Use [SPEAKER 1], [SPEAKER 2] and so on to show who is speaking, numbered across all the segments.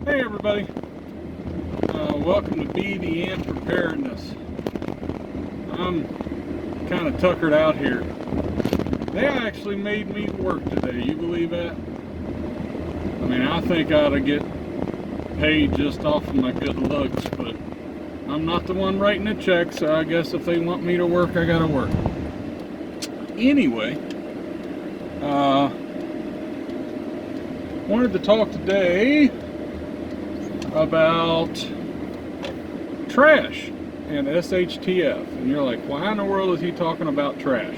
[SPEAKER 1] Hey everybody, welcome to Be the Ant Preparedness. I'm kind of tuckered out here. They actually made me work today, you believe that? I mean, I think I ought to get paid just off of my good looks, but I'm not the one writing the check, so I guess if they want me to work, I gotta work. Anyway, wanted to talk today about trash and shtf, and you're like, why in the world is he talking about trash?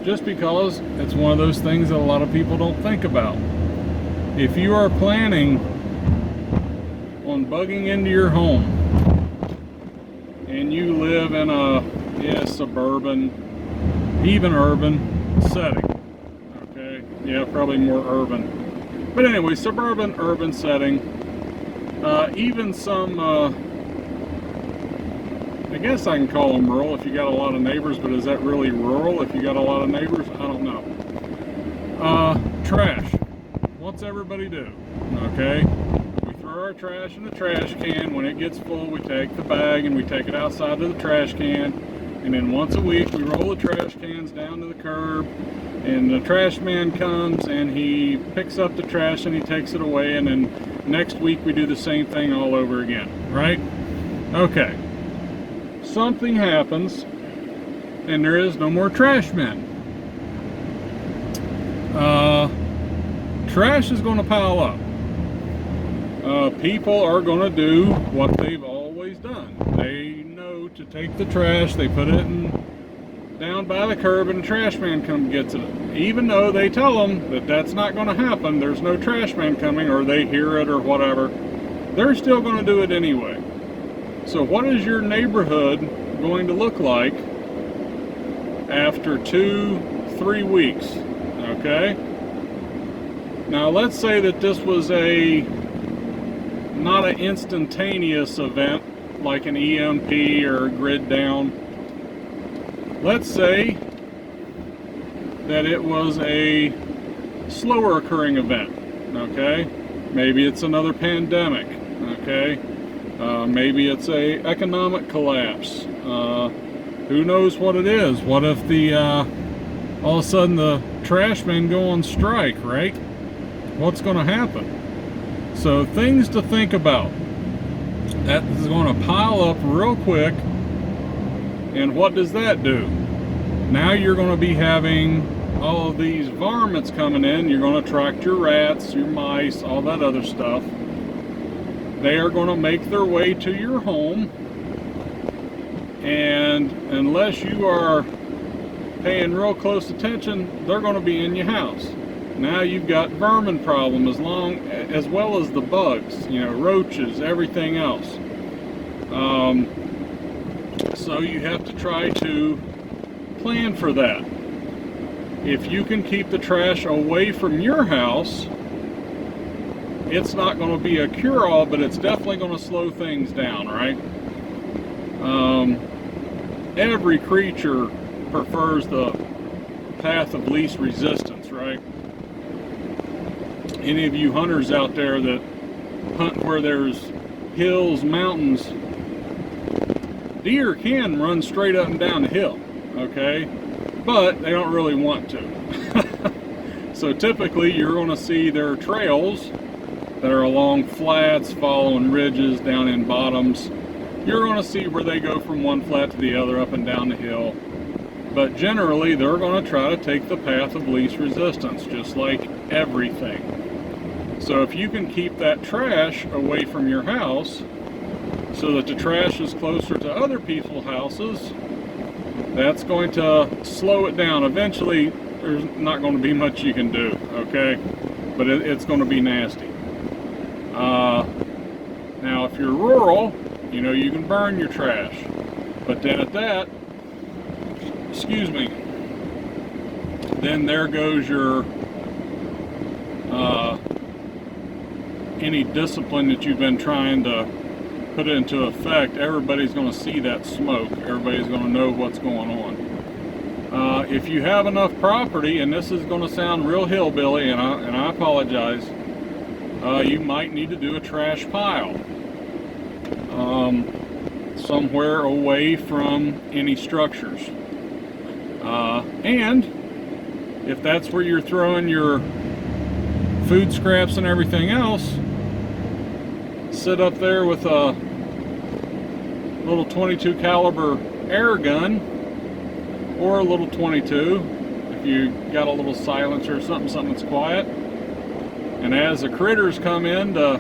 [SPEAKER 1] Just because it's one of those things that a lot of people don't think about. If you are planning on bugging into your home and you live in a suburban, even urban setting, okay, yeah, probably more urban, but anyway, suburban, urban setting, even some, I guess I can call them rural if you got a lot of neighbors, but is that really rural if you got a lot of neighbors? I don't know. Trash. What's everybody do? Okay, we throw our trash in the trash can. When it gets full, we take the bag and we take it outside to the trash can, and then once a week we roll the trash cans down to the curb, and the trash man comes and he picks up the trash and he takes it away, and then next week we do the same thing all over again, right? Okay. Something happens and there is no more trash men. Trash is going to pile up. People are going to do what they've always done. They know to take the trash, they put it down by the curb, and the trash man comes and gets it. Even though they tell them that that's not going to happen, there's no trash man coming, or they hear it or whatever, they're still going to do it anyway. So what is your neighborhood going to look like after 2-3 weeks? Okay? Now let's say that this was not an instantaneous event like an EMP or a grid down. Let's say that it was a slower occurring event, okay? Maybe it's another pandemic, okay? Maybe it's a economic collapse. Who knows what it is? What if all of a sudden the trash men go on strike, right? What's going to happen? So things to think about. That is going to pile up real quick. And what does that do? Now you're going to be having all of these varmints coming in. You're going to attract your rats, your mice, all that other stuff. They are going to make their way to your home. And unless you are paying real close attention, they're going to be in your house. Now you've got vermin problem as well as the bugs, roaches, everything else. So you have to try to plan for that. If you can keep the trash away from your house, it's not going to be a cure-all, but it's definitely going to slow things down, right? Every creature prefers the path of least resistance, right? Any of you hunters out there that hunt where there's hills, mountains, deer can run straight up and down the hill, okay? But they don't really want to. So typically you're going to see their trails that are along flats, following ridges, down in bottoms. You're going to see where they go from one flat to the other, up and down the hill. But generally they're going to try to take the path of least resistance, just like everything. So if you can keep that trash away from your house so that the trash is closer to other people's houses, that's going to slow it down. Eventually there's not going to be much you can do, okay? But it's going to be nasty. Now if you're rural, you can burn your trash. But then at that, then there goes your any discipline that you've been trying to put into effect. Everybody's going to see that smoke. Everybody's going to know what's going on. If you have enough property, and this is going to sound real hillbilly, and I apologize, you might need to do a trash pile somewhere away from any structures. And if that's where you're throwing your food scraps and everything else, sit up there with a little 22 caliber air gun or a little 22 if you got a little silencer or something that's quiet. And as the critters come in to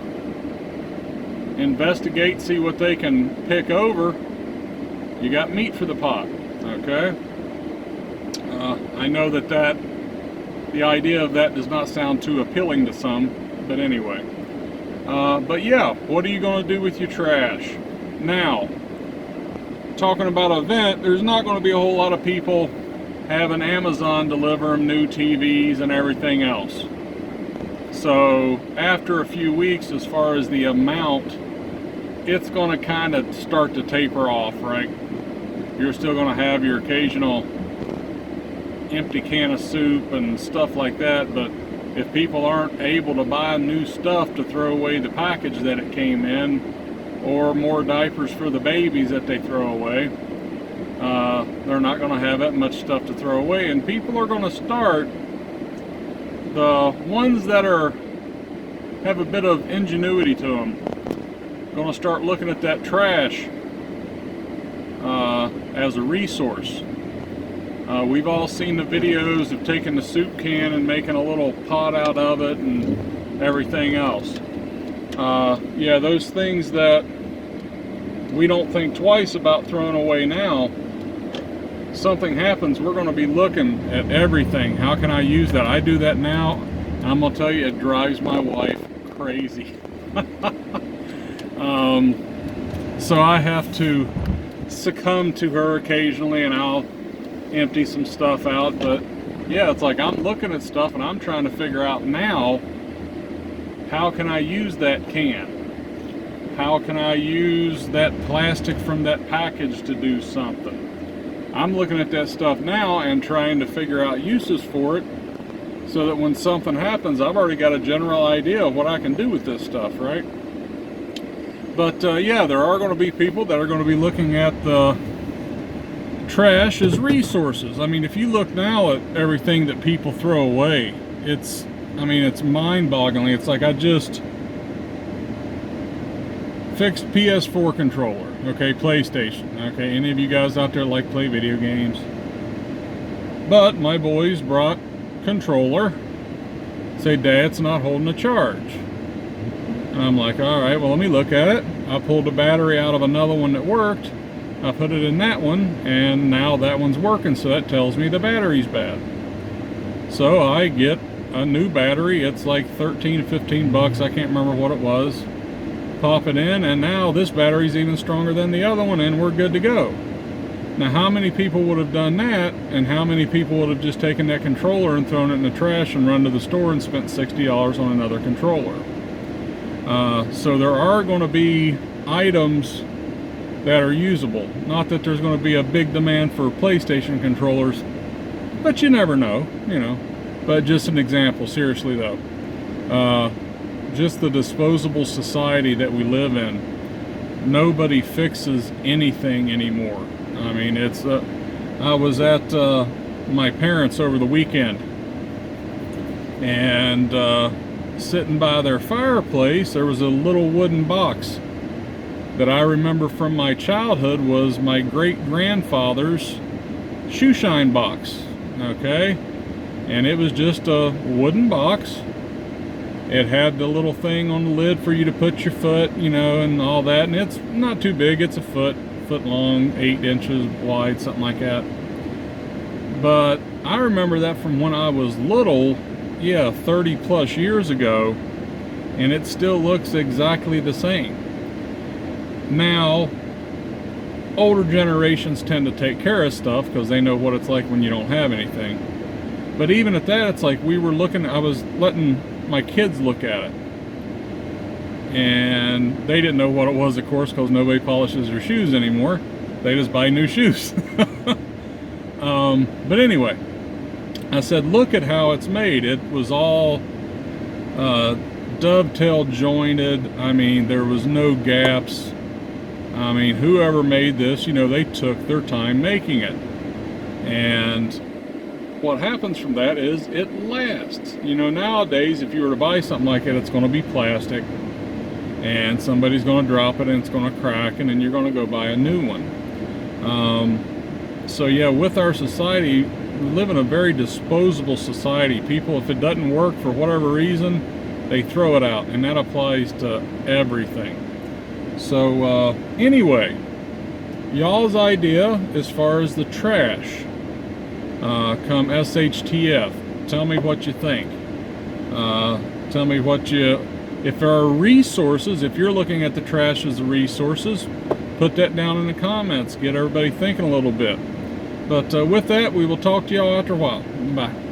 [SPEAKER 1] investigate, see what they can pick over, you got meat for the pot. Okay? I know that the idea of that does not sound too appealing to some, but anyway. But yeah, what are you going to do with your trash? Now, talking about an event, there's not going to be a whole lot of people having Amazon deliver them new TVs and everything else. So after a few weeks, as far as the amount, it's going to kind of start to taper off, right? You're still going to have your occasional empty can of soup and stuff like that, but if people aren't able to buy new stuff to throw away the package that it came in, or more diapers for the babies that they throw away, they're not going to have that much stuff to throw away, and people are going to start, the ones that have a bit of ingenuity to them, going to start looking at that trash as a resource. We've all seen the videos of taking the soup can and making a little pot out of it and everything else. Yeah, those things that we don't think twice about throwing away now, something happens, we're going to be looking at everything. How can I use that? I do that now. I'm going to tell you, it drives my wife crazy. So I have to succumb to her occasionally, and I'll empty some stuff out. But yeah, it's like I'm looking at stuff and I'm trying to figure out now, how can I use that can? How can I use that plastic from that package to do something? I'm looking at that stuff now and trying to figure out uses for it, so that when something happens, I've already got a general idea of what I can do with this stuff, right? But yeah, there are going to be people that are going to be looking at the trash as resources. I mean, if you look now at everything that people throw away, it's mind-boggling. It's like, I just fixed PS4 controller, okay, PlayStation, okay, any of you guys out there like play video games? But my boys brought controller, say, Dad, it's not holding a charge. And I'm like, all right, well, let me look at it. I pulled the battery out of another one that worked, I put it in that one, and now that one's working, so that tells me the battery's bad. So I get a new battery. It's like 13 to 15 bucks, I can't remember what it was. Pop it in, and now this battery's even stronger than the other one, and we're good to go. Now, how many people would have done that, and how many people would have just taken that controller and thrown it in the trash and run to the store and spent $60 on another controller? So there are going to be items that are usable. Not that there's going to be a big demand for PlayStation controllers, but you never know, you know. But just an example, seriously though. Just the disposable society that we live in, nobody fixes anything anymore. I mean, it's I was at my parents over the weekend, and sitting by their fireplace, there was a little wooden box that I remember from my childhood was my great-grandfather's shoe shine box, okay? And it was just a wooden box. It had the little thing on the lid for you to put your foot, you know, and all that, and it's not too big. It's a foot long, 8 inches wide, something like that. But I remember that from when I was little, yeah, 30 plus years ago, and it still looks exactly the same. Now, older generations tend to take care of stuff because they know what it's like when you don't have anything. But even at that, it's like we were looking, I was letting my kids look at it, and they didn't know what it was, of course, because nobody polishes their shoes anymore. They just buy new shoes. But anyway, I said, look at how it's made. It was all dovetail jointed. I mean, there was no gaps. I mean, whoever made this, you know, they took their time making it. And what happens from that is it lasts. You know, nowadays, if you were to buy something like it, it's going to be plastic, and somebody's going to drop it and it's going to crack, and then you're going to go buy a new one. So yeah, with our society, we live in a very disposable society. People, if it doesn't work for whatever reason, they throw it out, and that applies to everything. So anyway, y'all's idea as far as the trash, come shtf, tell me what you think. Tell me what you, if there are resources, if you're looking at the trash as resources, put that down in the comments. Get everybody thinking a little bit. But with that, we will talk to y'all after a while. Bye.